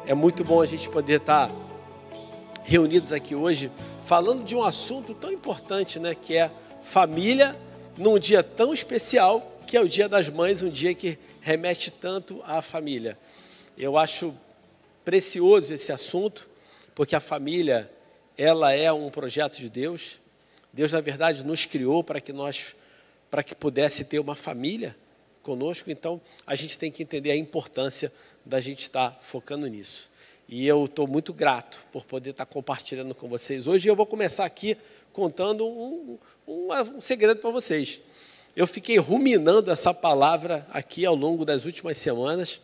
É muito bom a gente poder estar reunidos aqui hoje, falando de um assunto tão importante, né? Que é família, num dia tão especial, que é o Dia das Mães, um dia que remete tanto à família. Eu acho precioso esse assunto, porque a família, ela é um projeto de Deus. Deus, na verdade, nos criou para que pudesse ter uma família conosco. Então, a gente tem que entender a importância da gente estar focando nisso. E eu estou muito grato por poder estar compartilhando com vocês hoje. E eu vou começar aqui contando um segredo para vocês. Eu fiquei ruminando essa palavra aqui ao longo das últimas semanas.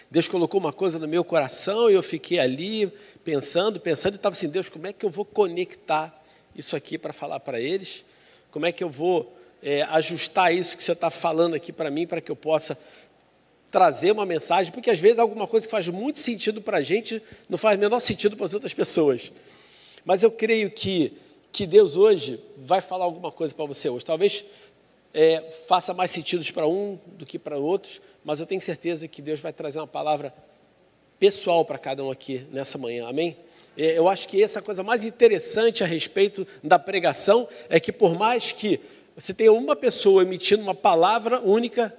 Deus colocou uma coisa no meu coração e eu fiquei ali pensando, e estava assim, Deus, como é que eu vou conectar isso aqui para falar para eles? Como é que eu vou ajustar isso que você está falando aqui para mim, para que eu possa trazer uma mensagem? Porque às vezes alguma coisa que faz muito sentido para a gente não faz o menor sentido para as outras pessoas. Mas eu creio que Deus hoje vai falar alguma coisa para você hoje. Talvez faça mais sentido para um do que para outros, mas eu tenho certeza que Deus vai trazer uma palavra pessoal para cada um aqui nessa manhã, amém? Eu acho que essa coisa mais interessante a respeito da pregação é que por mais que você tenha uma pessoa emitindo uma palavra única,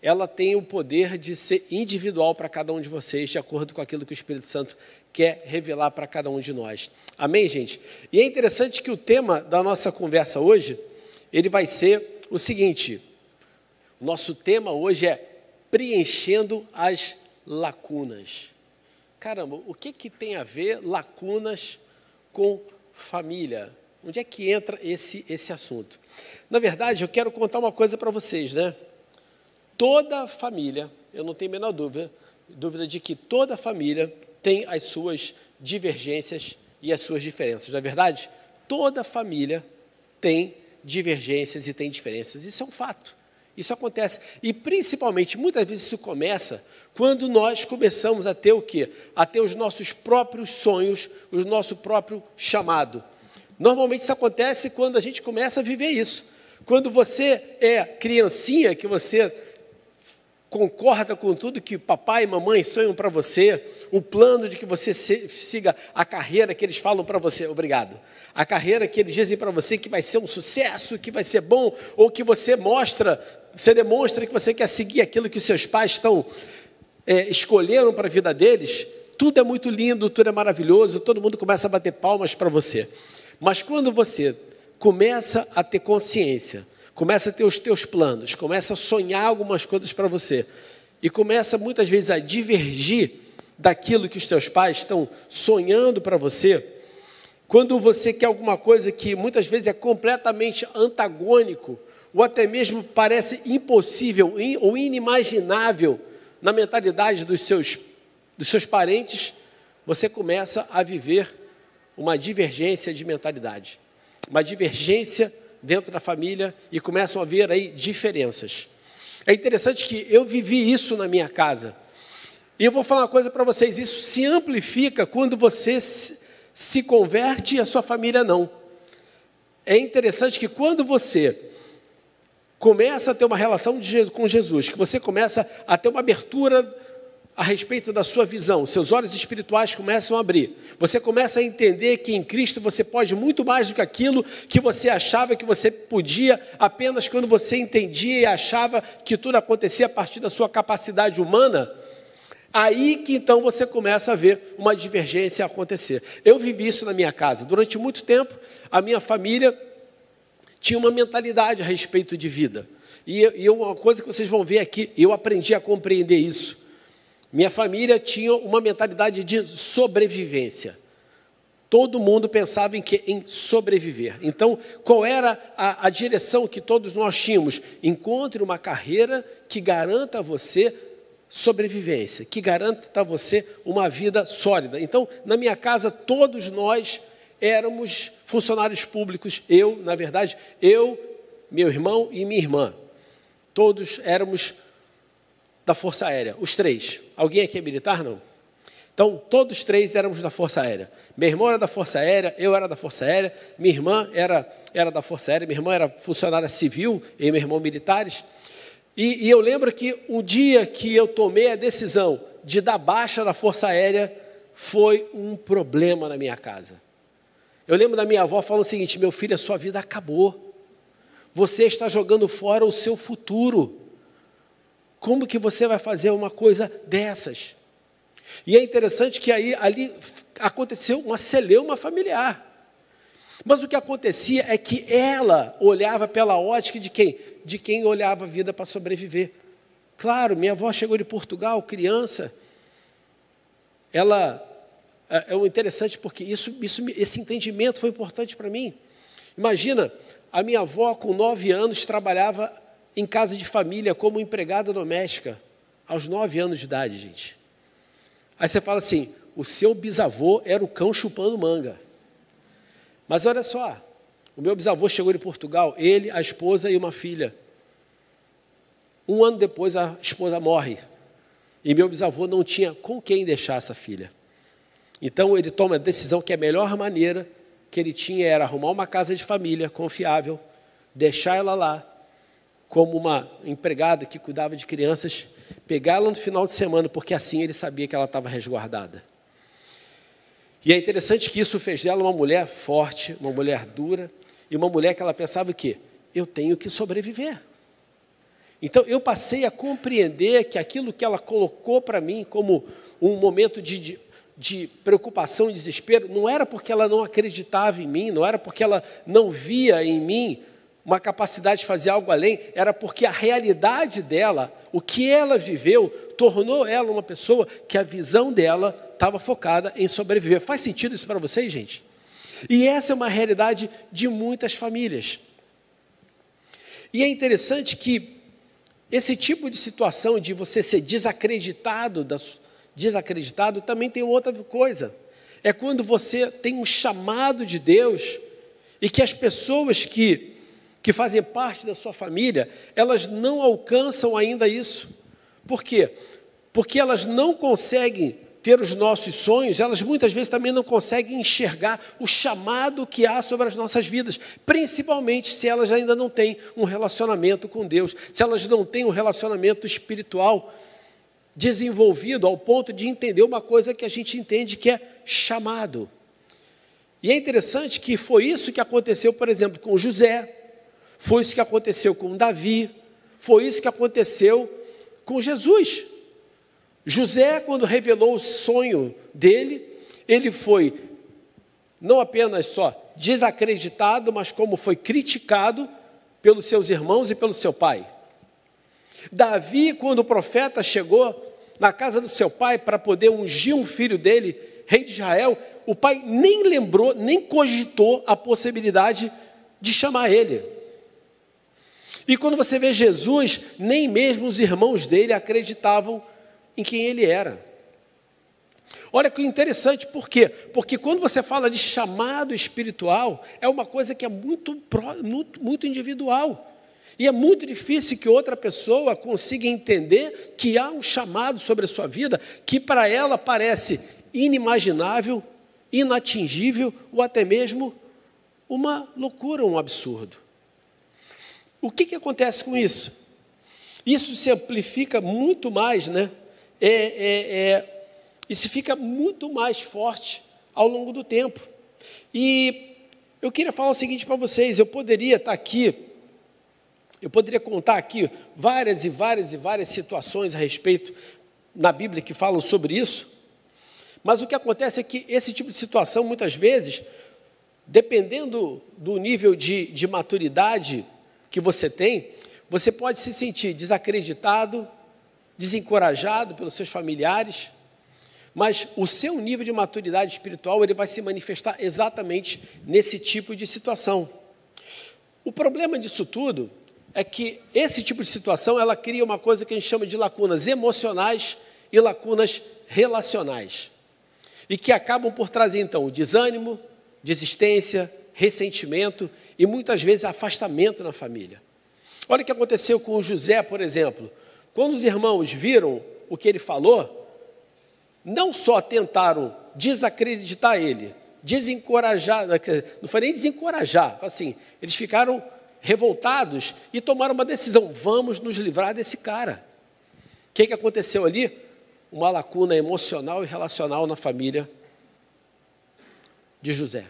ela tem o poder de ser individual para cada um de vocês, de acordo com aquilo que o Espírito Santo quer revelar para cada um de nós. Amém, gente? E é interessante que o tema da nossa conversa hoje, ele vai ser o seguinte: o nosso tema hoje é preenchendo as lacunas. Caramba, o que tem a ver lacunas com família? Onde é que entra esse assunto? Na verdade, eu quero contar uma coisa para vocês, né? Toda família, eu não tenho a menor dúvida de que toda família tem as suas divergências e as suas diferenças, não é verdade? Toda família tem divergências e tem diferenças, isso é um fato, isso acontece. E principalmente, muitas vezes isso começa quando nós começamos a ter o quê? A ter os nossos próprios sonhos, o nosso próprio chamado. Normalmente isso acontece quando a gente começa a viver isso. Quando você é criancinha, que você concorda com tudo que papai e mamãe sonham para você, o plano de que você siga a carreira que eles falam para você, obrigado, a carreira que eles dizem para você que vai ser um sucesso, que vai ser bom, ou que você demonstra que você quer seguir aquilo que os seus pais escolheram para a vida deles. Tudo é muito lindo, tudo é maravilhoso, todo mundo começa a bater palmas para você. Mas quando você começa a ter consciência, começa a ter os teus planos, começa a sonhar algumas coisas para você e começa muitas vezes a divergir daquilo que os teus pais estão sonhando para você, quando você quer alguma coisa que muitas vezes é completamente antagônico ou até mesmo parece impossível ou inimaginável na mentalidade dos seus parentes, você começa a viver uma divergência de mentalidade, uma divergência dentro da família e começam a haver aí diferenças. É interessante que eu vivi isso na minha casa. E eu vou falar uma coisa para vocês, isso se amplifica quando você se converte e a sua família não. É interessante que quando você começa a ter uma relação com Jesus, que você começa a ter uma abertura a respeito da sua visão, seus olhos espirituais começam a abrir. Você começa a entender que em Cristo você pode muito mais do que aquilo que você achava que você podia, apenas quando você entendia e achava que tudo acontecia a partir da sua capacidade humana. Aí que então você começa a ver uma divergência acontecer. Eu vivi isso na minha casa. Durante muito tempo, a minha família tinha uma mentalidade a respeito de vida. E uma coisa que vocês vão ver aqui, eu aprendi a compreender isso. Minha família tinha uma mentalidade de sobrevivência. Todo mundo pensava em sobreviver. Então, qual era a direção que todos nós tínhamos? Encontre uma carreira que garanta a você sobrevivência, que garanta a você uma vida sólida. Então, na minha casa, todos nós éramos funcionários públicos. Na verdade, meu irmão e minha irmã. Todos éramos da Força Aérea, os três. Alguém aqui é militar, não? Então, todos três éramos da Força Aérea. Meu irmão era da Força Aérea, eu era da Força Aérea, minha irmã era da Força Aérea, minha irmã era funcionária civil e meu irmão militares. E eu lembro que um dia que eu tomei a decisão de dar baixa na Força Aérea foi um problema na minha casa. Eu lembro da minha avó falando o seguinte: meu filho, a sua vida acabou. Você está jogando fora o seu futuro. Como que você vai fazer uma coisa dessas? E é interessante que ali aconteceu uma celeuma familiar. Mas o que acontecia é que ela olhava pela ótica de quem? De quem olhava a vida para sobreviver. Claro, minha avó chegou de Portugal, criança. Ela é interessante porque esse entendimento foi importante para mim. Imagina, a minha avó com 9 anos trabalhava em casa de família como empregada doméstica, aos 9 anos de idade, gente. Aí você fala assim, o seu bisavô era o cão chupando manga. Mas olha só, o meu bisavô chegou de Portugal, ele, a esposa e uma filha. 1 ano depois a esposa morre. E meu bisavô não tinha com quem deixar essa filha. Então ele toma a decisão que a melhor maneira que ele tinha era arrumar uma casa de família confiável, deixar ela lá, como uma empregada que cuidava de crianças, pegar ela no final de semana, porque assim ele sabia que ela estava resguardada. E é interessante que isso fez dela uma mulher forte, uma mulher dura, e uma mulher que ela pensava o quê? Eu tenho que sobreviver. Então eu passei a compreender que aquilo que ela colocou para mim como um momento de preocupação e desespero, não era porque ela não acreditava em mim, não era porque ela não via em mim uma capacidade de fazer algo além, era porque a realidade dela, o que ela viveu, tornou ela uma pessoa que a visão dela estava focada em sobreviver. Faz sentido isso para vocês, gente? E essa é uma realidade de muitas famílias. E é interessante que esse tipo de situação de você ser desacreditado também tem outra coisa. É quando você tem um chamado de Deus e que as pessoas que fazem parte da sua família, elas não alcançam ainda isso. Por quê? Porque elas não conseguem ter os nossos sonhos, elas muitas vezes também não conseguem enxergar o chamado que há sobre as nossas vidas, principalmente se elas ainda não têm um relacionamento com Deus, se elas não têm um relacionamento espiritual desenvolvido ao ponto de entender uma coisa que a gente entende que é chamado. E é interessante que foi isso que aconteceu, por exemplo, com José, foi isso que aconteceu com Davi, foi isso que aconteceu com Jesus. José, quando revelou o sonho dele, ele foi não apenas só desacreditado, mas como foi criticado pelos seus irmãos e pelo seu pai. Davi, quando o profeta chegou na casa do seu pai para poder ungir um filho dele, rei de Israel, o pai nem lembrou, nem cogitou a possibilidade de chamar ele. E quando você vê Jesus, nem mesmo os irmãos dele acreditavam em quem ele era. Olha que interessante, por quê? Porque quando você fala de chamado espiritual, é uma coisa que é muito individual. E é muito difícil que outra pessoa consiga entender que há um chamado sobre a sua vida que para ela parece inimaginável, inatingível ou até mesmo uma loucura, um absurdo. O que acontece com isso? Isso se amplifica muito mais, né? Isso fica muito mais forte ao longo do tempo. E eu queria falar o seguinte para vocês, eu poderia contar aqui várias e várias situações a respeito na Bíblia que falam sobre isso, mas o que acontece é que esse tipo de situação, muitas vezes, dependendo do nível de maturidade que você tem, você pode se sentir desacreditado, desencorajado pelos seus familiares, mas o seu nível de maturidade espiritual ele vai se manifestar exatamente nesse tipo de situação. O problema disso tudo é que esse tipo de situação ela cria uma coisa que a gente chama de lacunas emocionais e lacunas relacionais, e que acabam por trazer, então, o desânimo, desistência, ressentimento e, muitas vezes, afastamento na família. Olha o que aconteceu com o José, por exemplo. Quando os irmãos viram o que ele falou, não só tentaram desacreditar ele, desencorajar, não foi nem desencorajar, assim, eles ficaram revoltados e tomaram uma decisão, vamos nos livrar desse cara. O que aconteceu ali? uma lacuna emocional e relacional na família de José.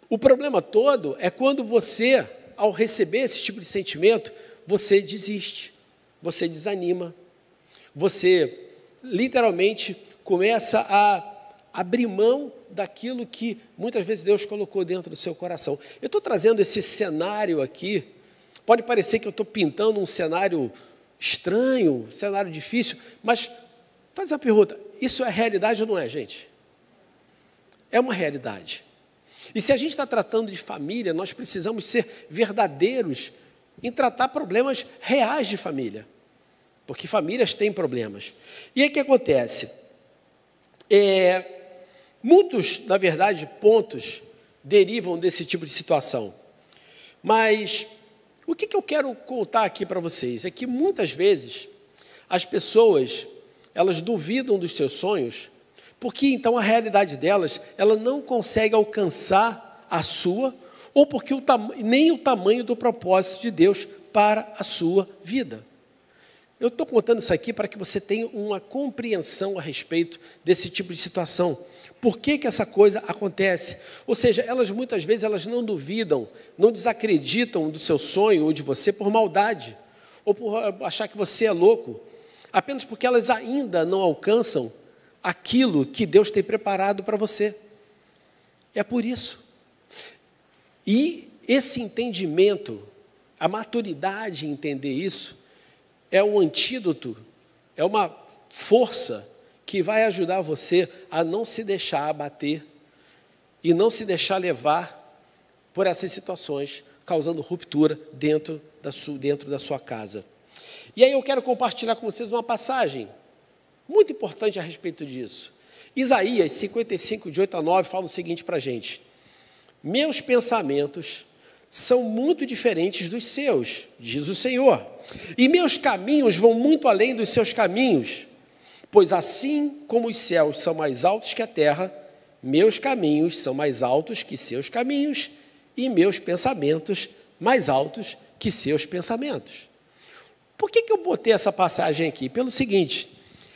O problema todo é quando você, ao receber esse tipo de sentimento, você desiste, você desanima, você literalmente começa a abrir mão daquilo que muitas vezes Deus colocou dentro do seu coração. Eu estou trazendo esse cenário aqui, pode parecer que eu estou pintando um cenário estranho, um cenário difícil, mas faz a pergunta, isso é realidade ou não é, gente? É uma realidade. E se a gente está tratando de família, nós precisamos ser verdadeiros em tratar problemas reais de família, porque famílias têm problemas. E aí o que acontece? Muitos, na verdade, pontos derivam desse tipo de situação. Mas o que eu quero contar aqui para vocês é que muitas vezes as pessoas, elas duvidam dos seus sonhos, porque então a realidade delas, ela não consegue alcançar a sua, ou porque nem o tamanho do propósito de Deus para a sua vida. Eu estou contando isso aqui para que você tenha uma compreensão a respeito desse tipo de situação. Por que essa coisa acontece? Ou seja, elas muitas vezes elas não duvidam, não desacreditam do seu sonho ou de você por maldade, ou por achar que você é louco, apenas porque elas ainda não alcançam aquilo que Deus tem preparado para você. É por isso. E esse entendimento, a maturidade em entender isso, é um antídoto, é uma força que vai ajudar você a não se deixar abater e não se deixar levar por essas situações, causando ruptura dentro da sua casa. E aí eu quero compartilhar com vocês uma passagem muito importante a respeito disso. Isaías 55, de 8 a 9, fala o seguinte para a gente: meus pensamentos são muito diferentes dos seus, diz o Senhor, e meus caminhos vão muito além dos seus caminhos, pois assim como os céus são mais altos que a terra, meus caminhos são mais altos que seus caminhos, e meus pensamentos mais altos que seus pensamentos. Por que eu botei essa passagem aqui? Pelo seguinte,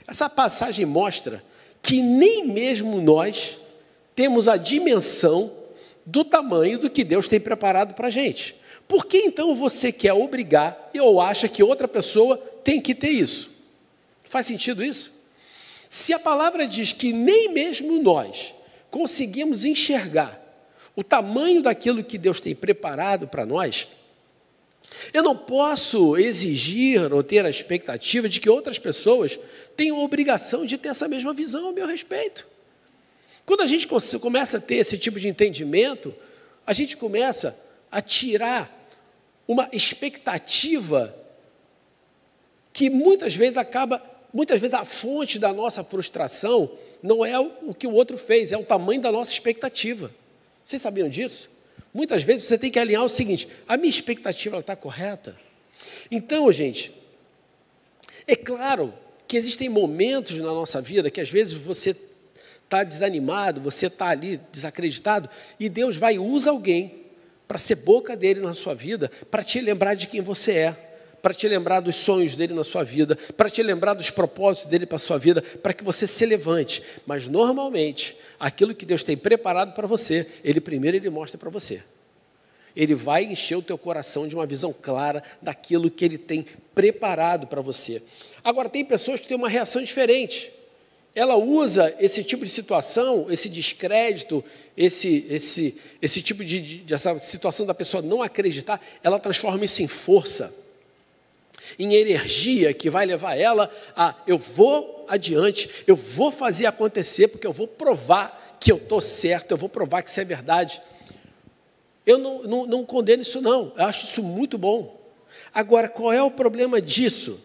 essa passagem mostra que nem mesmo nós temos a dimensão do tamanho do que Deus tem preparado para a gente. Por que então você quer obrigar ou acha que outra pessoa tem que ter isso? Faz sentido isso? Se a palavra diz que nem mesmo nós conseguimos enxergar o tamanho daquilo que Deus tem preparado para nós, eu não posso exigir ou ter a expectativa de que outras pessoas tenham a obrigação de ter essa mesma visão a meu respeito. Quando a gente começa a ter esse tipo de entendimento, a gente começa a tirar uma expectativa que muitas vezes a fonte da nossa frustração não é o que o outro fez, é o tamanho da nossa expectativa. Vocês sabiam disso? Muitas vezes você tem que alinhar o seguinte: a minha expectativa está correta? Então, gente, é claro que existem momentos na nossa vida que às vezes você está desanimado, você está ali desacreditado, e Deus vai e usa alguém para ser boca dele na sua vida, para te lembrar de quem você é, para te lembrar dos sonhos dele na sua vida, para te lembrar dos propósitos dele para a sua vida, para que você se levante. Mas, normalmente, aquilo que Deus tem preparado para você, primeiro ele mostra para você. Ele vai encher o teu coração de uma visão clara daquilo que ele tem preparado para você. Agora, tem pessoas que têm uma reação diferente. Ela usa esse tipo de situação, esse descrédito, esse tipo essa situação da pessoa não acreditar, ela transforma isso em força, em energia que vai levar ela a: eu vou adiante, eu vou fazer acontecer, porque eu vou provar que eu estou certo, eu vou provar que isso é verdade. Eu não condeno isso não, eu acho isso muito bom. Agora, qual é o problema disso?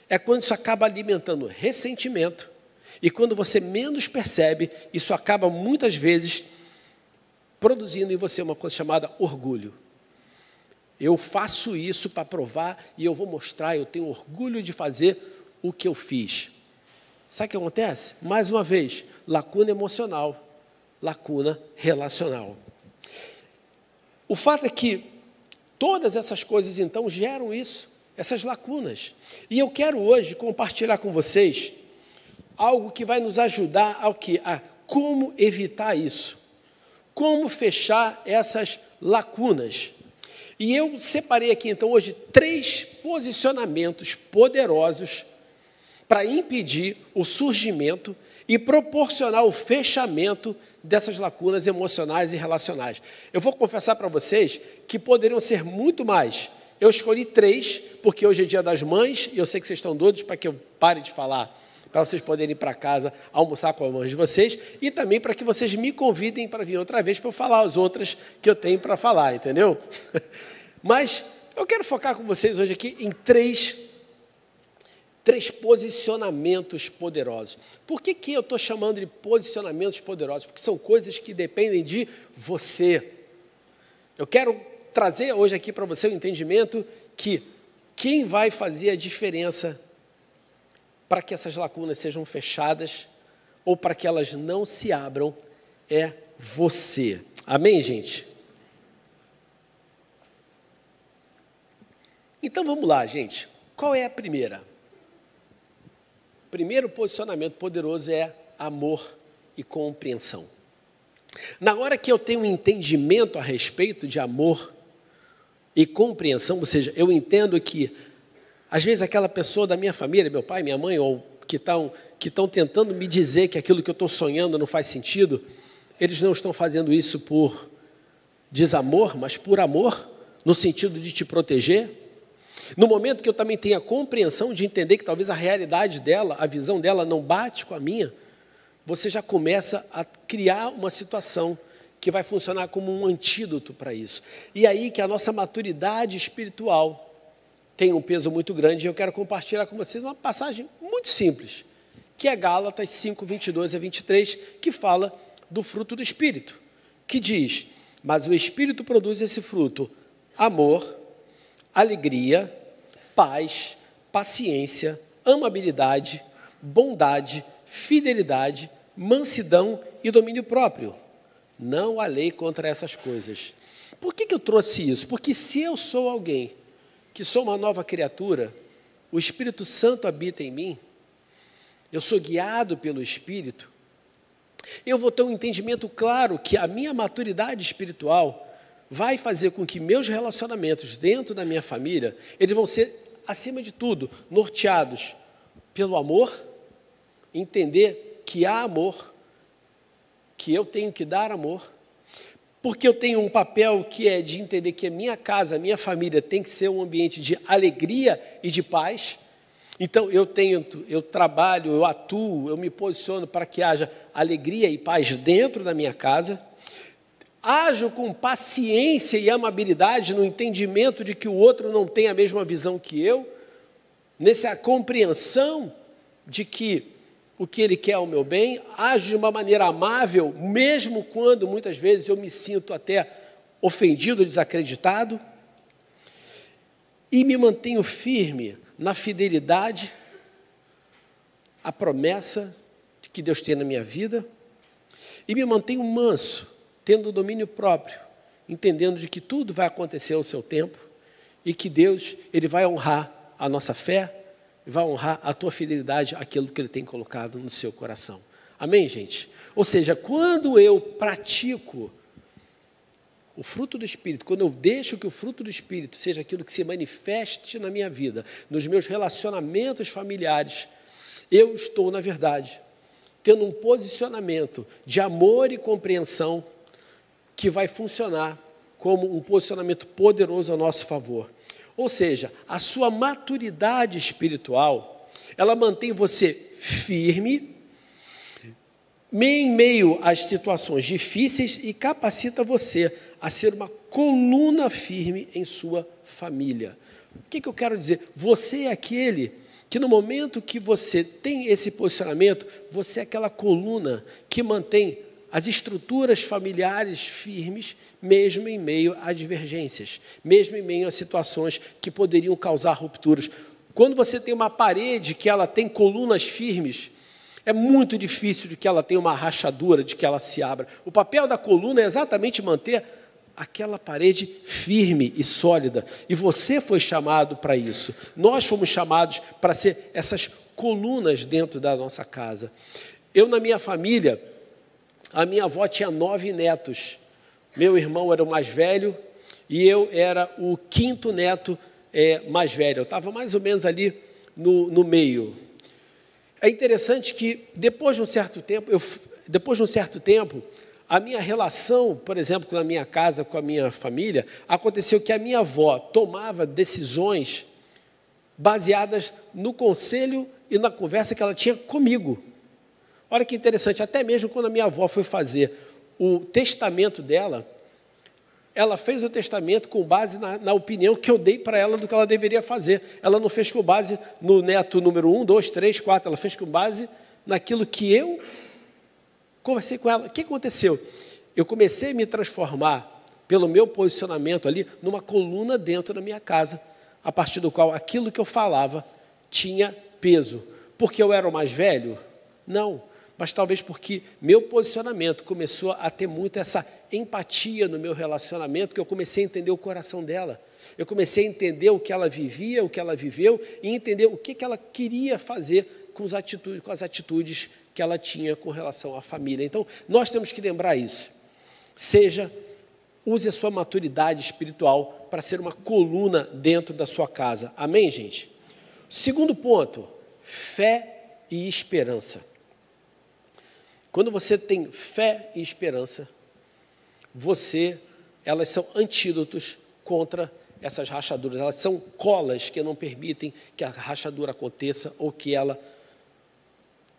É quando isso acaba alimentando ressentimento, e quando você menos percebe, isso acaba muitas vezes produzindo em você uma coisa chamada orgulho. Eu faço isso para provar e eu vou mostrar, eu tenho orgulho de fazer o que eu fiz. Sabe o que acontece? Mais uma vez, lacuna emocional, lacuna relacional. O fato é que todas essas coisas, então, geram isso. essas lacunas. E eu quero hoje compartilhar com vocês algo que vai nos ajudar a como evitar isso, como fechar essas lacunas. E eu separei aqui, então, hoje, 3 posicionamentos poderosos para impedir o surgimento e proporcionar o fechamento dessas lacunas emocionais e relacionais. Eu vou confessar para vocês que poderiam ser muito mais. Eu escolhi 3, porque hoje é Dia das Mães, e eu sei que vocês estão doidos para que eu pare de falar, para vocês poderem ir para casa almoçar com as mães de vocês, e também para que vocês me convidem para vir outra vez para eu falar as outras que eu tenho para falar, entendeu? Mas eu quero focar com vocês hoje aqui em 3 posicionamentos poderosos. Por que eu estou chamando de posicionamentos poderosos? Porque são coisas que dependem de você. Eu quero trazer hoje aqui para você o entendimento que quem vai fazer a diferença para que essas lacunas sejam fechadas ou para que elas não se abram é você. Amém, gente? Então vamos lá, gente. Qual é a primeira? O primeiro posicionamento poderoso é amor e compreensão. Na hora que eu tenho um entendimento a respeito de amor e compreensão, ou seja, eu entendo que, às vezes, aquela pessoa da minha família, meu pai, minha mãe, ou que estão tentando me dizer que aquilo que eu estou sonhando não faz sentido, eles não estão fazendo isso por desamor, mas por amor, no sentido de te proteger. No momento que eu também tenho a compreensão de entender que talvez a realidade dela, a visão dela não bate com a minha, você já começa a criar uma situação que vai funcionar como um antídoto para isso. E aí que a nossa maturidade espiritual tem um peso muito grande, e eu quero compartilhar com vocês uma passagem muito simples, que é Gálatas 5, 22 a 23, que fala do fruto do Espírito, que diz: mas o Espírito produz esse fruto: amor, alegria, paz, paciência, amabilidade, bondade, fidelidade, mansidão e domínio próprio. Não há lei contra essas coisas. Por que eu trouxe isso? Porque se eu sou alguém que sou uma nova criatura, o Espírito Santo habita em mim, eu sou guiado pelo Espírito, eu vou ter um entendimento claro que a minha maturidade espiritual vai fazer com que meus relacionamentos dentro da minha família, eles vão ser, acima de tudo, norteados pelo amor, entender que há amor, que eu tenho que dar amor, porque eu tenho um papel que é de entender que a minha casa, a minha família tem que ser um ambiente de alegria e de paz. Então, eu trabalho, eu atuo, eu me posiciono para que haja alegria e paz dentro da minha casa. Ajo com paciência e amabilidade no entendimento de que o outro não tem a mesma visão que eu, nessa compreensão de que o que ele quer é o meu bem, ajo de uma maneira amável, mesmo quando muitas vezes eu me sinto até ofendido, desacreditado, e me mantenho firme na fidelidade à promessa que Deus tem na minha vida, e me mantenho manso, tendo domínio próprio, entendendo de que tudo vai acontecer ao seu tempo, e que Deus, Ele vai honrar a nossa fé, vai honrar a tua fidelidade àquilo que Ele tem colocado no seu coração. Amém, gente? Ou seja, quando eu pratico o fruto do Espírito, quando eu deixo que o fruto do Espírito seja aquilo que se manifeste na minha vida, nos meus relacionamentos familiares, eu estou, na verdade, tendo um posicionamento de amor e compreensão que vai funcionar como um posicionamento poderoso a nosso favor. Ou seja, a sua maturidade espiritual, ela mantém você firme, em meio às situações difíceis, e capacita você a ser uma coluna firme em sua família. O que eu quero dizer? Você é aquele que no momento que você tem esse posicionamento, você é aquela coluna que mantém as estruturas familiares firmes, mesmo em meio a divergências, mesmo em meio a situações que poderiam causar rupturas. Quando você tem uma parede que ela tem colunas firmes, é muito difícil de que ela tenha uma rachadura, de que ela se abra. O papel da coluna é exatamente manter aquela parede firme e sólida. E você foi chamado para isso. Nós fomos chamados para ser essas colunas dentro da nossa casa. Eu, na minha família, a minha avó tinha 9 netos. Meu irmão era o mais velho e eu era o 5º neto mais velho. Eu estava mais ou menos ali no meio. É interessante que, depois de um certo tempo, a minha relação, por exemplo, na minha casa, com a minha família, aconteceu que a minha avó tomava decisões baseadas no conselho e na conversa que ela tinha comigo. Olha que interessante, até mesmo quando a minha avó foi fazer o testamento dela, ela fez o testamento com base na opinião que eu dei para ela do que ela deveria fazer. Ela não fez com base no neto número 1, 2, 3, 4, ela fez com base naquilo que eu conversei com ela. O que aconteceu? Eu comecei a me transformar, pelo meu posicionamento ali, numa coluna dentro da minha casa, a partir do qual aquilo que eu falava tinha peso. Porque eu era o mais velho? Não, mas talvez porque meu posicionamento começou a ter muito essa empatia no meu relacionamento, que eu comecei a entender o coração dela. Eu comecei a entender o que ela vivia, o que ela viveu, e entender o que ela queria fazer com as atitudes que ela tinha com relação à família. Então, nós temos que lembrar isso. Use a sua maturidade espiritual para ser uma coluna dentro da sua casa. Amém, gente? Segundo ponto, fé e esperança. Quando você tem fé e esperança, elas são antídotos contra essas rachaduras. Elas são colas que não permitem que a rachadura aconteça ou que ela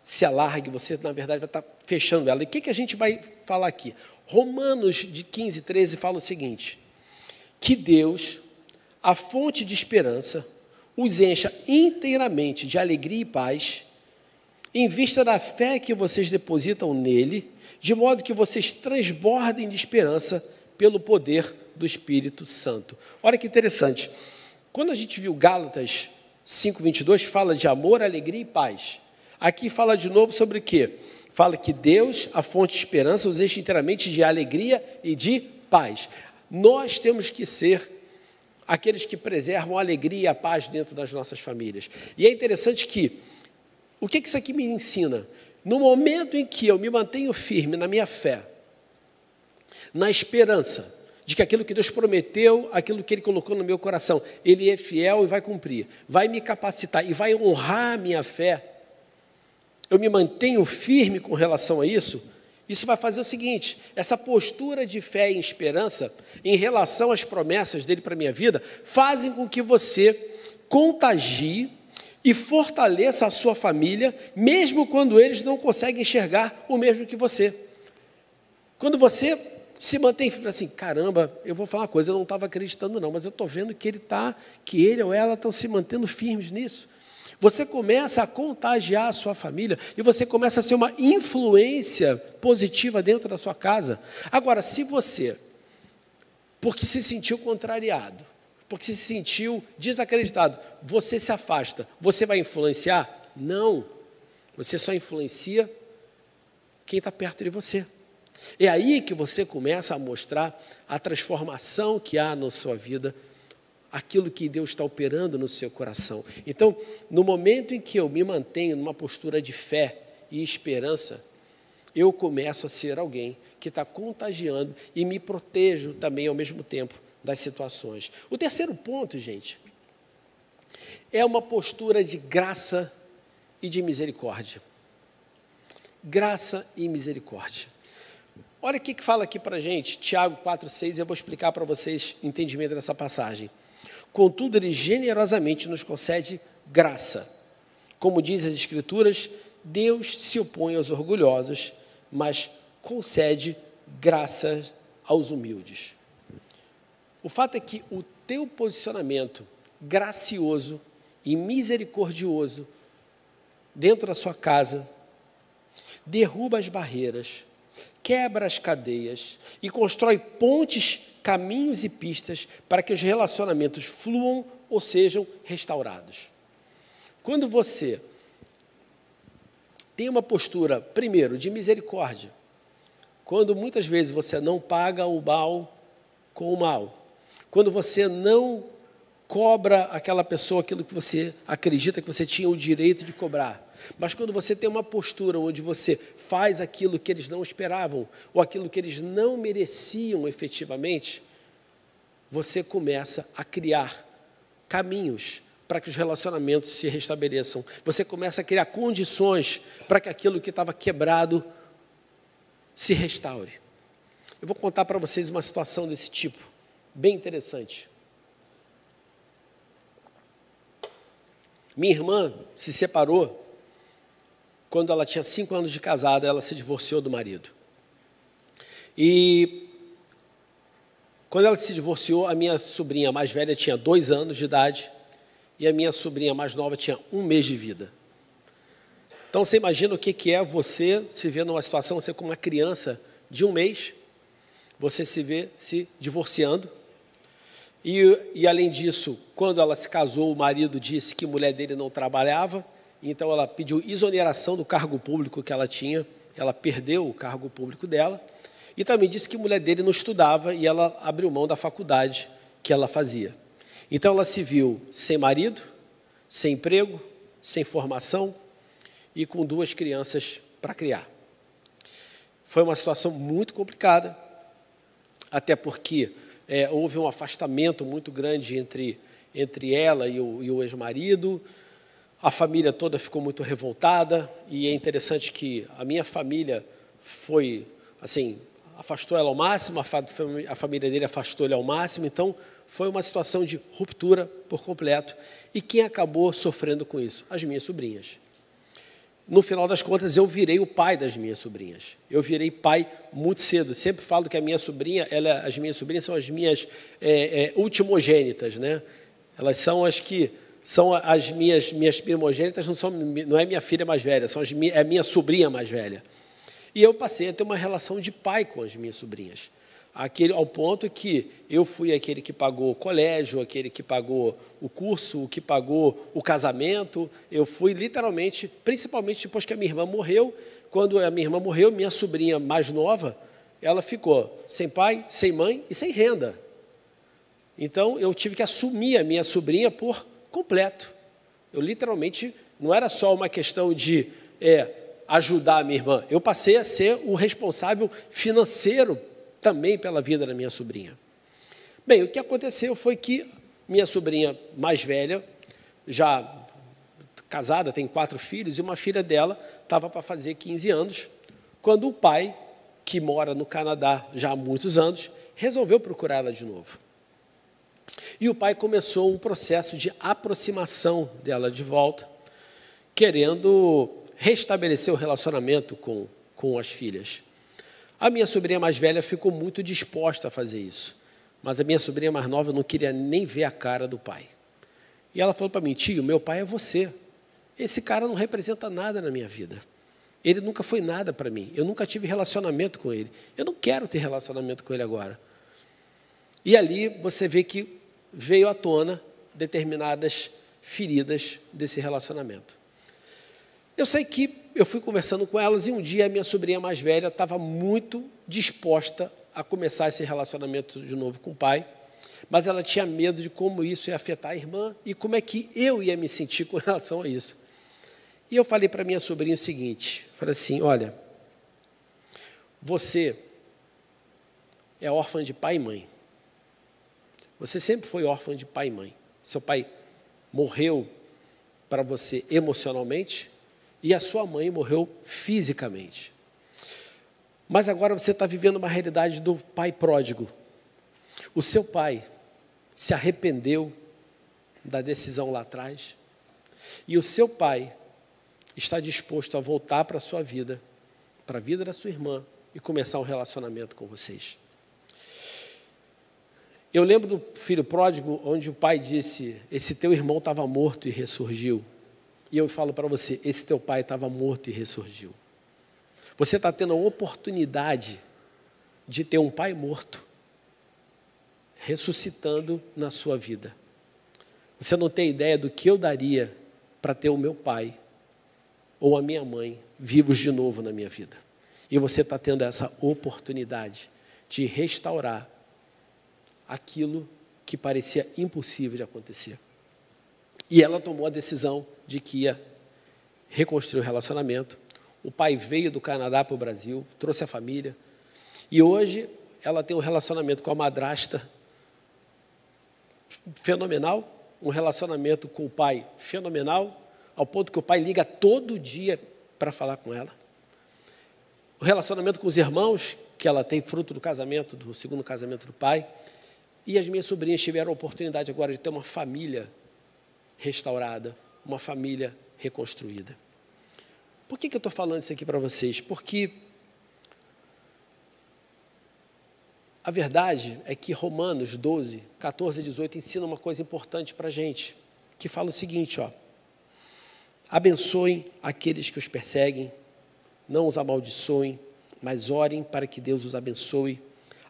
se alargue. Você, na verdade, vai estar fechando ela. E o que a gente vai falar aqui? Romanos de 15, 13 fala o seguinte: que Deus, a fonte de esperança, os encha inteiramente de alegria e paz, em vista da fé que vocês depositam nele, de modo que vocês transbordem de esperança pelo poder do Espírito Santo. Olha que interessante. Quando a gente viu Gálatas 5:22, fala de amor, alegria e paz. Aqui fala de novo sobre o quê? Fala que Deus, a fonte de esperança, os enche inteiramente de alegria e de paz. Nós temos que ser aqueles que preservam a alegria e a paz dentro das nossas famílias. E é interessante que, o que isso aqui me ensina? No momento em que eu me mantenho firme na minha fé, na esperança de que aquilo que Deus prometeu, aquilo que Ele colocou no meu coração, Ele é fiel e vai cumprir, vai me capacitar e vai honrar a minha fé, eu me mantenho firme com relação a isso, isso vai fazer o seguinte: essa postura de fé e esperança em relação às promessas dele para a minha vida, fazem com que você contagie e fortaleça a sua família, mesmo quando eles não conseguem enxergar o mesmo que você. Quando você se mantém assim, caramba, eu vou falar uma coisa, eu não estava acreditando não, mas eu estou vendo que ele ou ela estão se mantendo firmes nisso. Você começa a contagiar a sua família e você começa a ser uma influência positiva dentro da sua casa. Agora, se você, porque se sentiu contrariado, porque se sentiu desacreditado, você se afasta, você vai influenciar? Não, você só influencia quem está perto de você. É aí que você começa a mostrar a transformação que há na sua vida, aquilo que Deus está operando no seu coração. Então, no momento em que eu me mantenho numa postura de fé e esperança, eu começo a ser alguém que está contagiando e me protejo também ao mesmo tempo das situações. O terceiro ponto, gente, é uma postura de graça e de misericórdia. Graça e misericórdia. Olha o que fala aqui para a gente, Tiago 4,6, eu vou explicar para vocês o entendimento dessa passagem. Contudo, Ele generosamente nos concede graça. Como diz as Escrituras, Deus se opõe aos orgulhosos, mas concede graça aos humildes. O fato é que o teu posicionamento gracioso e misericordioso dentro da sua casa derruba as barreiras, quebra as cadeias e constrói pontes, caminhos e pistas para que os relacionamentos fluam ou sejam restaurados. Quando você tem uma postura, primeiro, de misericórdia, quando muitas vezes você não paga o mal com o mal, quando você não cobra aquela pessoa aquilo que você acredita que você tinha o direito de cobrar, mas quando você tem uma postura onde você faz aquilo que eles não esperavam, ou aquilo que eles não mereciam efetivamente, você começa a criar caminhos para que os relacionamentos se restabeleçam. Você começa a criar condições para que aquilo que estava quebrado se restaure. Eu vou contar para vocês uma situação desse tipo, bem interessante. Minha irmã se separou quando ela tinha 5 anos de casada, ela se divorciou do marido. E quando ela se divorciou, a minha sobrinha mais velha tinha 2 anos de idade e a minha sobrinha mais nova tinha 1 mês de vida. Então, você imagina o que é você se ver numa situação, você com uma criança de 1 mês, você se vê se divorciando. E além disso, quando ela se casou, o marido disse que a mulher dele não trabalhava, então ela pediu exoneração do cargo público que ela tinha, ela perdeu o cargo público dela, e também disse que a mulher dele não estudava e ela abriu mão da faculdade que ela fazia. Então ela se viu sem marido, sem emprego, sem formação e com 2 crianças para criar. Foi uma situação muito complicada, até porque houve um afastamento muito grande entre ela e o ex-marido. A família toda ficou muito revoltada e é interessante que a minha família foi, assim, afastou ela ao máximo, a família dele afastou ele ao máximo, então foi uma situação de ruptura por completo. E quem acabou sofrendo com isso? As minhas sobrinhas. No final das contas, eu virei o pai das minhas sobrinhas. Eu virei pai muito cedo. Sempre falo que a minha sobrinha, as minhas sobrinhas são as minhas ultimogênitas, né? Elas são as que são as minhas primogênitas, não é minha filha mais velha, é minha sobrinha mais velha. E eu passei a ter uma relação de pai com as minhas sobrinhas. Ao ponto que eu fui aquele que pagou o colégio, aquele que pagou o curso, o que pagou o casamento. Eu fui literalmente, principalmente depois que a minha irmã morreu. Quando a minha irmã morreu, minha sobrinha mais nova, ela ficou sem pai, sem mãe e sem renda. Então, eu tive que assumir a minha sobrinha por completo. Eu literalmente, não era só uma questão de ajudar a minha irmã, eu passei a ser o responsável financeiro também pela vida da minha sobrinha. Bem, o que aconteceu foi que minha sobrinha mais velha, já casada, tem 4 filhos, e uma filha dela estava para fazer 15 anos, quando o pai, que mora no Canadá já há muitos anos, resolveu procurar ela de novo. E o pai começou um processo de aproximação dela de volta, querendo restabelecer o relacionamento com as filhas. A minha sobrinha mais velha ficou muito disposta a fazer isso, mas a minha sobrinha mais nova não queria nem ver a cara do pai. E ela falou para mim: tio, meu pai é você. Esse cara não representa nada na minha vida. Ele nunca foi nada para mim. Eu nunca tive relacionamento com ele. Eu não quero ter relacionamento com ele agora. E ali você vê que veio à tona determinadas feridas desse relacionamento. Eu sei que eu fui conversando com elas e um dia a minha sobrinha mais velha estava muito disposta a começar esse relacionamento de novo com o pai, mas ela tinha medo de como isso ia afetar a irmã e como é que eu ia me sentir com relação a isso. E eu falei para minha sobrinha o seguinte, falei assim: olha, você é órfã de pai e mãe. Você sempre foi órfã de pai e mãe. Seu pai morreu para você emocionalmente e a sua mãe morreu fisicamente. Mas agora você está vivendo uma realidade do pai pródigo. O seu pai se arrependeu da decisão lá atrás e o seu pai está disposto a voltar para a sua vida, para a vida da sua irmã e começar um relacionamento com vocês. Eu lembro do filho pródigo, onde o pai disse: esse teu irmão estava morto e ressurgiu. E eu falo para você: esse teu pai estava morto e ressurgiu. Você está tendo a oportunidade de ter um pai morto ressuscitando na sua vida. Você não tem ideia do que eu daria para ter o meu pai ou a minha mãe vivos de novo na minha vida. E você está tendo essa oportunidade de restaurar aquilo que parecia impossível de acontecer. E ela tomou a decisão de que ia reconstruir o relacionamento. O pai veio do Canadá para o Brasil, trouxe a família, e hoje ela tem um relacionamento com a madrasta fenomenal, um relacionamento com o pai fenomenal, ao ponto que o pai liga todo dia para falar com ela. O relacionamento com os irmãos, que ela tem fruto do casamento, do segundo casamento do pai, e as minhas sobrinhas tiveram a oportunidade agora de ter uma família restaurada, uma família reconstruída. Por que eu estou falando isso aqui para vocês? Porque a verdade é que Romanos 12, 14 e 18 ensina uma coisa importante para a gente, que fala o seguinte, ó: abençoem aqueles que os perseguem, não os amaldiçoem, mas orem para que Deus os abençoe.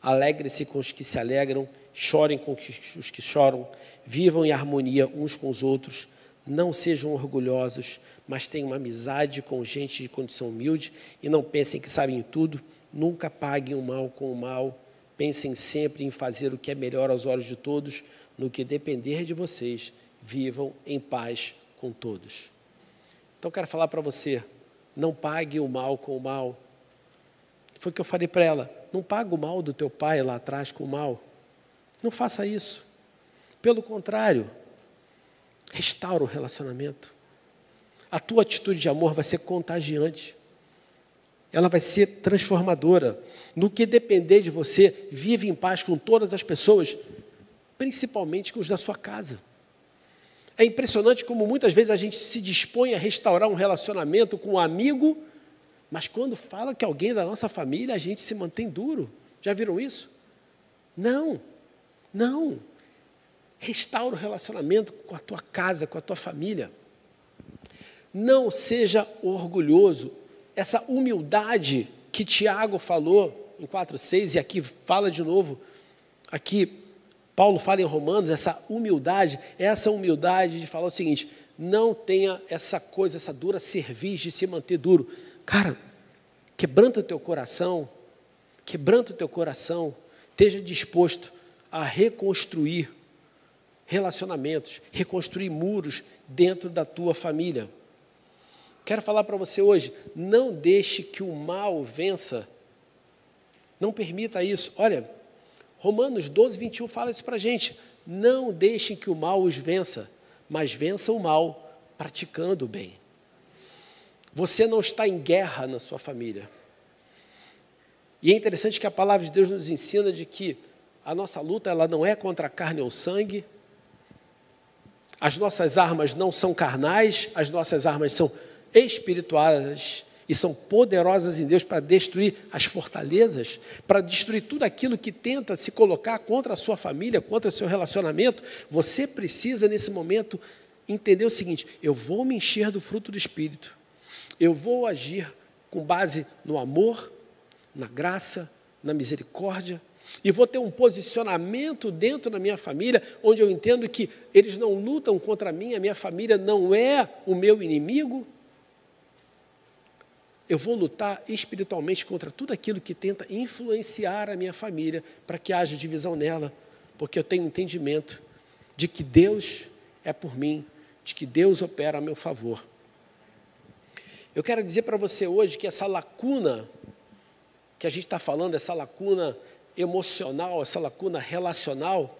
Alegre-se com os que se alegram, chorem com os que choram, vivam em harmonia uns com os outros, não sejam orgulhosos, mas tenham uma amizade com gente de condição humilde e não pensem que sabem tudo, nunca paguem o mal com o mal, pensem sempre em fazer o que é melhor aos olhos de todos, no que depender de vocês, vivam em paz com todos. Então, quero falar para você, não pague o mal com o mal. Foi o que eu falei para ela, não paga o mal do teu pai lá atrás com o mal. Não faça isso. Pelo contrário, restaura o relacionamento. A tua atitude de amor vai ser contagiante. Ela vai ser transformadora. No que depender de você, vive em paz com todas as pessoas, principalmente com os da sua casa. É impressionante como muitas vezes a gente se dispõe a restaurar um relacionamento com um amigo, mas quando fala que alguém é da nossa família, a gente se mantém duro. Já viram isso? Não. Restaura o relacionamento com a tua casa, com a tua família. Não seja orgulhoso. Essa humildade que Tiago falou em 4,6, e aqui fala de novo, aqui Paulo fala em Romanos, essa humildade de falar o seguinte, não tenha essa coisa, essa dura cerviz de se manter duro. Cara, quebranta o teu coração, esteja disposto a reconstruir relacionamentos, reconstruir muros dentro da tua família. Quero falar para você hoje, não deixe que o mal vença, não permita isso. Olha, Romanos 12, 21 fala isso para a gente, não deixem que o mal os vença, mas vença o mal praticando o bem. Você não está em guerra na sua família. E é interessante que a palavra de Deus nos ensina de que a nossa luta ela não é contra a carne ou sangue, as nossas armas não são carnais, as nossas armas são espirituais e são poderosas em Deus para destruir as fortalezas, para destruir tudo aquilo que tenta se colocar contra a sua família, contra o seu relacionamento. Você precisa, nesse momento, entender o seguinte, eu vou me encher do fruto do Espírito, eu vou agir com base no amor, na graça, na misericórdia, e vou ter um posicionamento dentro da minha família, onde eu entendo que eles não lutam contra mim, a minha família não é o meu inimigo. Eu vou lutar espiritualmente contra tudo aquilo que tenta influenciar a minha família, para que haja divisão nela, porque eu tenho entendimento de que Deus é por mim, de que Deus opera a meu favor. Eu quero dizer para você hoje que essa lacuna que a gente está falando, essa lacuna emocional, essa lacuna relacional,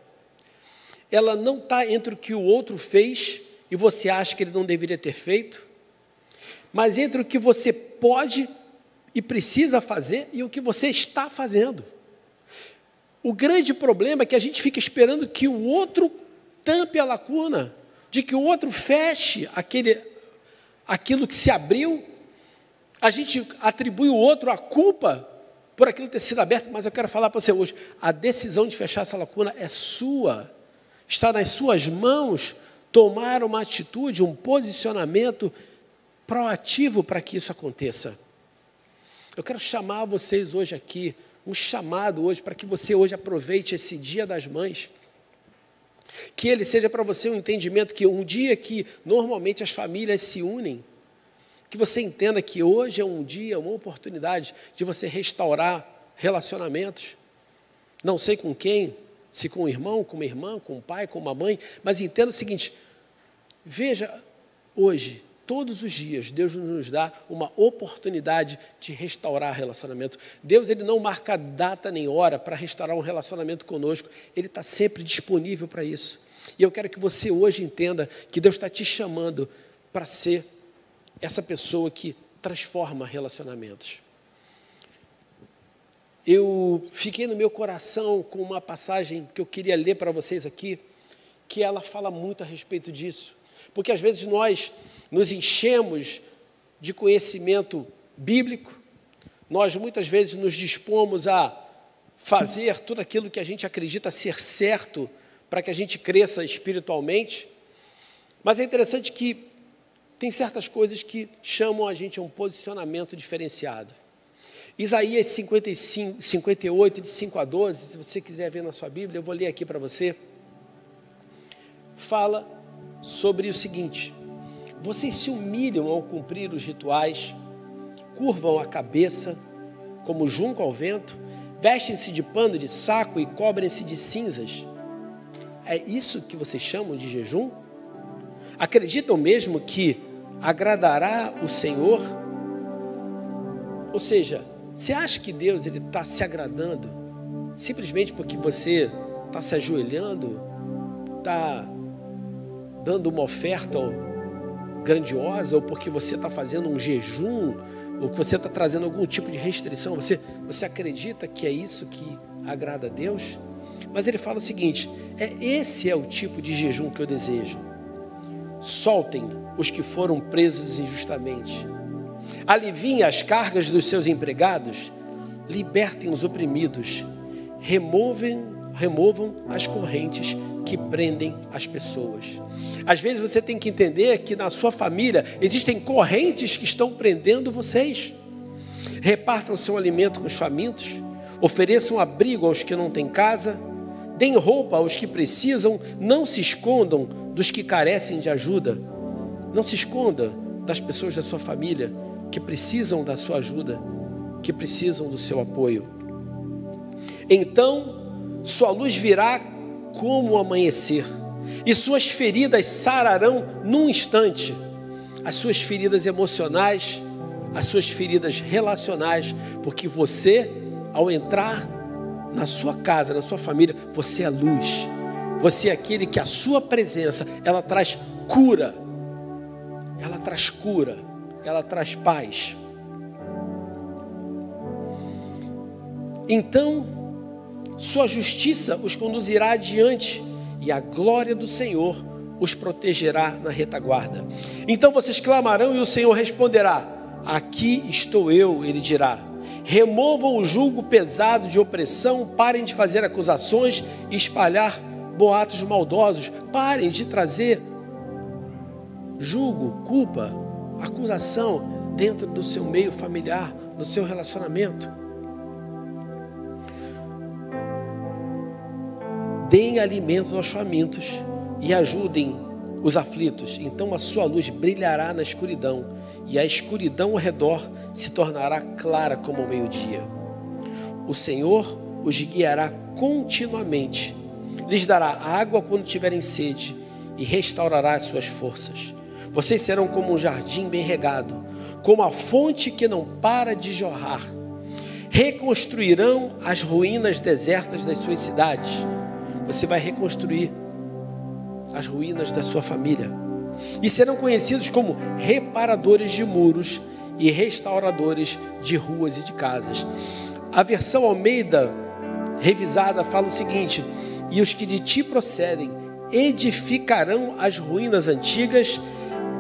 ela não está entre o que o outro fez e você acha que ele não deveria ter feito, mas entre o que você pode e precisa fazer e o que você está fazendo. O grande problema é que a gente fica esperando que o outro tampe a lacuna, de que o outro feche aquilo que se abriu. A gente atribui o outro a culpa por aquilo ter sido aberto, mas eu quero falar para você hoje, a decisão de fechar essa lacuna é sua, está nas suas mãos tomar uma atitude, um posicionamento proativo para que isso aconteça. Eu quero chamar vocês hoje aqui, um chamado hoje, para que você hoje aproveite esse Dia das Mães, que ele seja para você um entendimento que um dia que normalmente as famílias se unem, que você entenda que hoje é um dia, uma oportunidade de você restaurar relacionamentos, não sei com quem, se com um irmão, com uma irmã, com um pai, com uma mãe, mas entenda o seguinte, veja, hoje, todos os dias, Deus nos dá uma oportunidade de restaurar relacionamento. Deus, Ele não marca data nem hora para restaurar um relacionamento conosco, Ele está sempre disponível para isso. E eu quero que você hoje entenda que Deus está te chamando para ser essa pessoa que transforma relacionamentos. Eu fiquei no meu coração com uma passagem que eu queria ler para vocês aqui, que ela fala muito a respeito disso. Porque às vezes nós nos enchemos de conhecimento bíblico, nós muitas vezes nos dispomos a fazer tudo aquilo que a gente acredita ser certo para que a gente cresça espiritualmente, mas é interessante que tem certas coisas que chamam a gente a um posicionamento diferenciado. Isaías 58, de 5 a 12, se você quiser ver na sua Bíblia, eu vou ler aqui para você, fala sobre o seguinte: vocês se humilham ao cumprir os rituais, curvam a cabeça como junco ao vento, vestem-se de pano de saco e cobrem-se de cinzas. É isso que vocês chamam de jejum? Acreditam mesmo que agradará o Senhor? Ou seja, você acha que Deus está se agradando simplesmente porque você está se ajoelhando, está dando uma oferta grandiosa, ou porque você está fazendo um jejum, ou que você está trazendo algum tipo de restrição? Você acredita que é isso que agrada a Deus? Mas ele fala o seguinte: esse é o tipo de jejum que eu desejo. Soltem os que foram presos injustamente, aliviem as cargas dos seus empregados, libertem os oprimidos, removam as correntes que prendem as pessoas. Às vezes você tem que entender que na sua família existem correntes que estão prendendo vocês. Repartam seu alimento com os famintos, ofereçam abrigo aos que não têm casa, deem roupa aos que precisam, não se escondam dos que carecem de ajuda. Não se esconda das pessoas da sua família que precisam da sua ajuda, que precisam do seu apoio. Então, sua luz virá como o amanhecer, e suas feridas sararão num instante. As suas feridas emocionais, as suas feridas relacionais, porque você, ao entrar na sua casa, na sua família, você é luz. Você é aquele que a sua presença, ela traz cura. Ela traz cura, ela traz paz. Então, sua justiça os conduzirá adiante, e a glória do Senhor os protegerá na retaguarda. Então vocês clamarão e o Senhor responderá: aqui estou eu, ele dirá. Removam o jugo pesado de opressão, parem de fazer acusações e espalhar boatos maldosos, parem de trazer jugo, culpa, acusação dentro do seu meio familiar, no seu relacionamento. Deem alimento aos famintos e ajudem os aflitos. Então a sua luz brilhará na escuridão, e a escuridão ao redor se tornará clara como o meio-dia. O Senhor os guiará continuamente, lhes dará água quando tiverem sede e restaurará as suas forças. Vocês serão como um jardim bem regado, como a fonte que não para de jorrar. Reconstruirão as ruínas desertas das suas cidades. Você vai reconstruir as ruínas da sua família. E serão conhecidos como reparadores de muros e restauradores de ruas e de casas. A versão Almeida revisada fala o seguinte: e os que de ti procedem edificarão as ruínas antigas,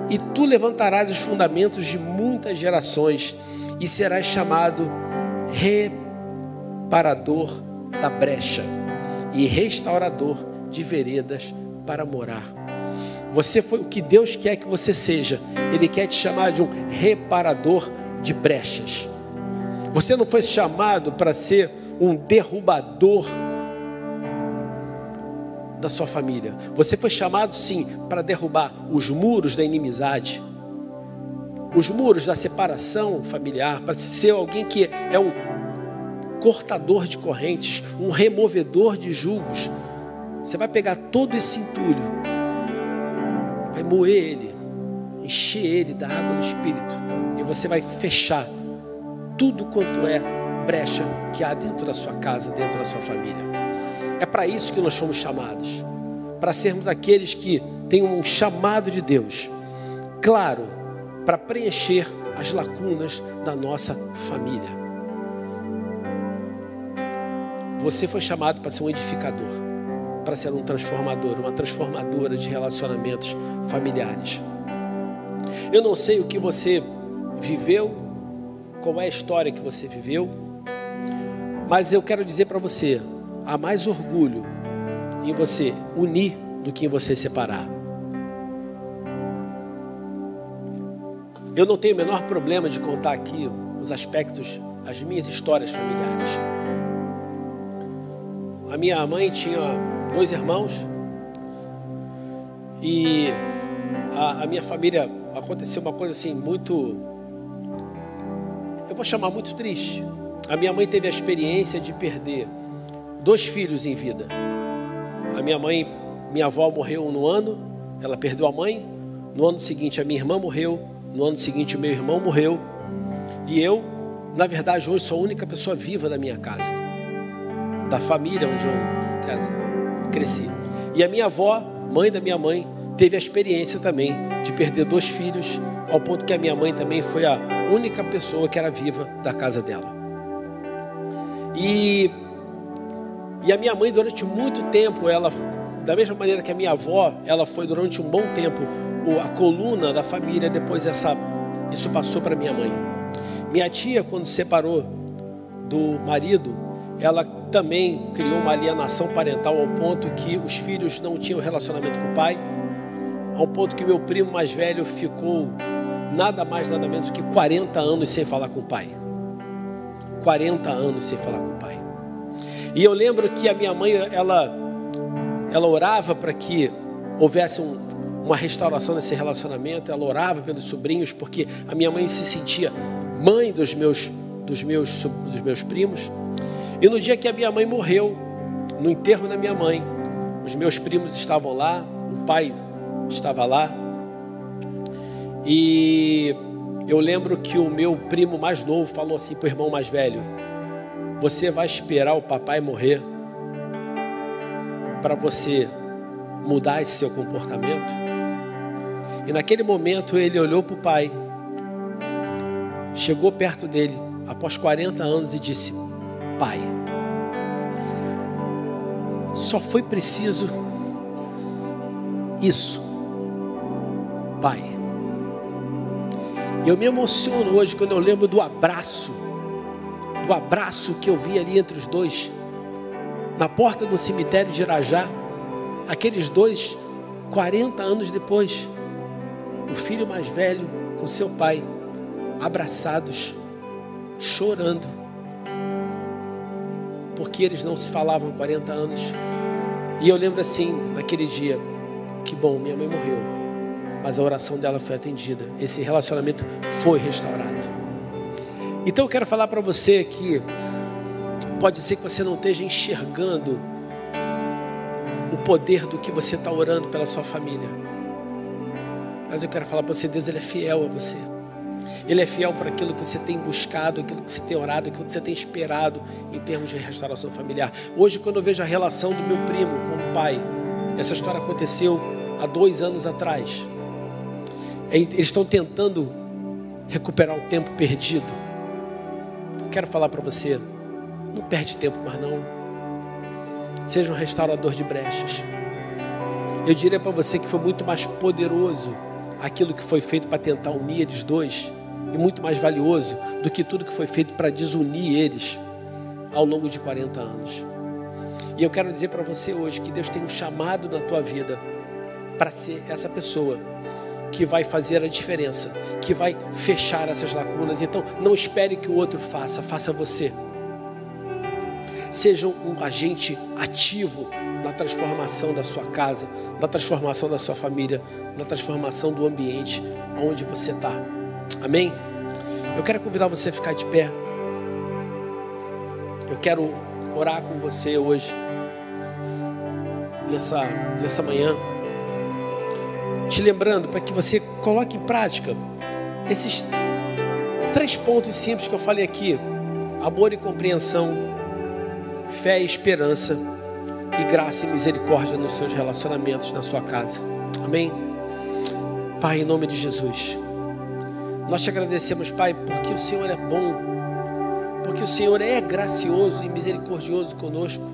e tu levantarás os fundamentos de muitas gerações, e serás chamado reparador da brecha e restaurador de veredas para morar. Você foi o que Deus quer que você seja. Ele quer te chamar de um reparador de brechas. Você não foi chamado para ser um derrubador da sua família. Você foi chamado sim para derrubar os muros da inimizade, os muros da separação familiar, para ser alguém que é cortador de correntes, um removedor de julgos. Você vai pegar todo esse entulho, vai moer ele, encher ele da água do Espírito, e você vai fechar tudo quanto é brecha que há dentro da sua casa, dentro da sua família. É para isso que nós fomos chamados, para sermos aqueles que têm um chamado de Deus, claro, para preencher as lacunas da nossa família. Você foi chamado para ser um edificador, para ser um transformador, uma transformadora de relacionamentos familiares. Eu não sei o que você viveu, qual é a história que você viveu, mas eu quero dizer para você, há mais orgulho em você unir do que em você separar. Eu não tenho o menor problema de contar aqui os aspectos, as minhas histórias familiares. A minha mãe tinha 2 irmãos e a minha família aconteceu uma coisa assim muito, eu vou chamar muito triste. A minha mãe teve a experiência de perder 2 filhos em vida. A minha avó morreu no ano, ela perdeu a mãe. No ano seguinte a minha irmã morreu. No ano seguinte o meu irmão morreu. E eu, na verdade, hoje sou a única pessoa viva da minha casa, da família onde eu cresci. E a minha avó, mãe da minha mãe, teve a experiência também de perder 2 filhos, ao ponto que a minha mãe também foi a única pessoa que era viva da casa dela. E a minha mãe, durante muito tempo, ela, da mesma maneira que a minha avó, ela foi durante um bom tempo a coluna da família. Depois isso passou para minha mãe. Minha tia, quando se separou do marido, ela também criou uma alienação parental, ao ponto que os filhos não tinham relacionamento com o pai, ao ponto que meu primo mais velho ficou nada mais, nada menos do que 40 anos sem falar com o pai. 40 anos sem falar com o pai. E eu lembro que a minha mãe, ela orava para que houvesse uma restauração desse relacionamento. Ela orava pelos sobrinhos, porque a minha mãe se sentia mãe dos meus primos. E no dia que a minha mãe morreu, no enterro da minha mãe, os meus primos estavam lá, o pai estava lá. E eu lembro que o meu primo mais novo falou assim para o irmão mais velho: você vai esperar o papai morrer para você mudar esse seu comportamento? E naquele momento ele olhou para o pai, chegou perto dele, após 40 anos, e disse: pai, só foi preciso isso, pai. Eu me emociono hoje quando eu lembro do abraço que eu vi ali entre os dois, na porta do cemitério de Irajá. Aqueles dois, 40 anos depois, o filho mais velho com seu pai, abraçados, chorando, porque eles não se falavam há 40 anos. E eu lembro assim, naquele dia, que bom, minha mãe morreu, mas a oração dela foi atendida, esse relacionamento foi restaurado. Então eu quero falar para você que pode ser que você não esteja enxergando o poder do que você está orando pela sua família, mas eu quero falar para você: Deus, Ele é fiel a você. Ele é fiel para aquilo que você tem buscado, aquilo que você tem orado, aquilo que você tem esperado em termos de restauração familiar. Hoje, quando eu vejo a relação do meu primo com o pai, essa história aconteceu há 2 anos atrás. Eles estão tentando recuperar o tempo perdido. Quero falar para você: não perde tempo mais não. Seja um restaurador de brechas. Eu diria para você que foi muito mais poderoso aquilo que foi feito para tentar unir eles dois, e muito mais valioso do que tudo que foi feito para desunir eles ao longo de 40 anos. E eu quero dizer para você hoje que Deus tem um chamado na tua vida para ser essa pessoa que vai fazer a diferença, que vai fechar essas lacunas. Então não espere que o outro faça, faça você. Seja um agente ativo na transformação da sua casa, na transformação da sua família, na transformação do ambiente onde você está. Amém? Eu quero convidar você a ficar de pé. Eu quero orar com você hoje, nessa manhã, te lembrando para que você coloque em prática esses 3 pontos simples que eu falei aqui: amor e compreensão, fé e esperança, e graça e misericórdia nos seus relacionamentos, na sua casa. Amém? Pai, em nome de Jesus, nós te agradecemos, Pai, porque o Senhor é bom, porque o Senhor é gracioso e misericordioso conosco.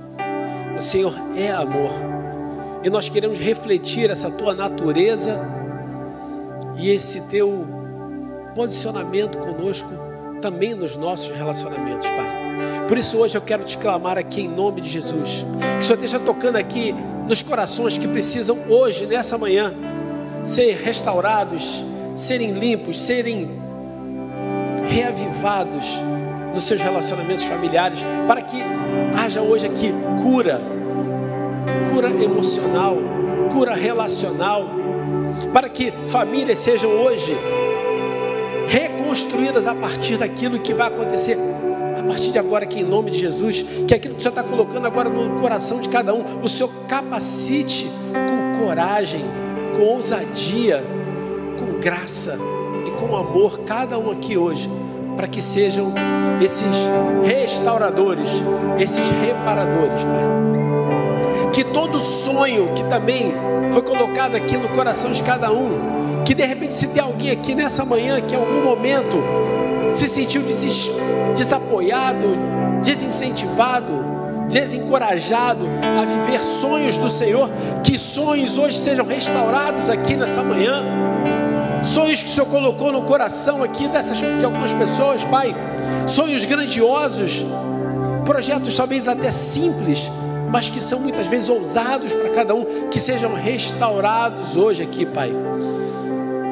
O Senhor é amor, e nós queremos refletir essa tua natureza e esse teu posicionamento conosco também nos nossos relacionamentos, Pai. Por isso hoje eu quero te clamar aqui em nome de Jesus, que o Senhor esteja tocando aqui nos corações que precisam hoje, nessa manhã, ser restaurados, serem limpos, serem reavivados nos seus relacionamentos familiares, para que haja hoje aqui cura emocional, cura relacional, para que famílias sejam hoje reconstruídas a partir daquilo que vai acontecer a partir de agora, aqui em nome de Jesus. Que aquilo que o Senhor está colocando agora no coração de cada um, o Senhor capacite com coragem, com ousadia, com graça e com amor cada um aqui hoje, para que sejam esses restauradores, esses reparadores, Pai. Que todo sonho que também foi colocado aqui no coração de cada um, que de repente se tem alguém aqui nessa manhã que em algum momento se sentiu desapoiado, desincentivado, desencorajado a viver sonhos do Senhor, que sonhos hoje sejam restaurados aqui nessa manhã. Sonhos que o Senhor colocou no coração aqui de algumas pessoas, Pai. Sonhos grandiosos, projetos talvez até simples, mas que são muitas vezes ousados para cada um, que sejam restaurados hoje aqui, Pai.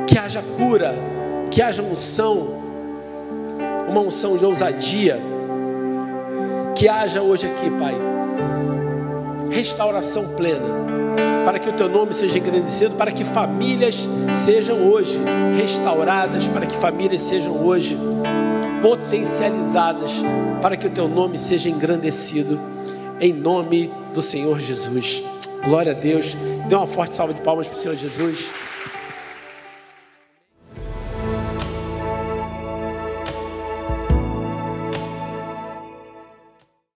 Que haja cura, que haja unção, uma unção de ousadia, que haja hoje aqui, Pai, restauração plena, para que o Teu nome seja engrandecido, para que famílias sejam hoje restauradas, para que famílias sejam hoje potencializadas, para que o Teu nome seja engrandecido, em nome do Senhor Jesus. Glória a Deus. Dê uma forte salva de palmas para o Senhor Jesus.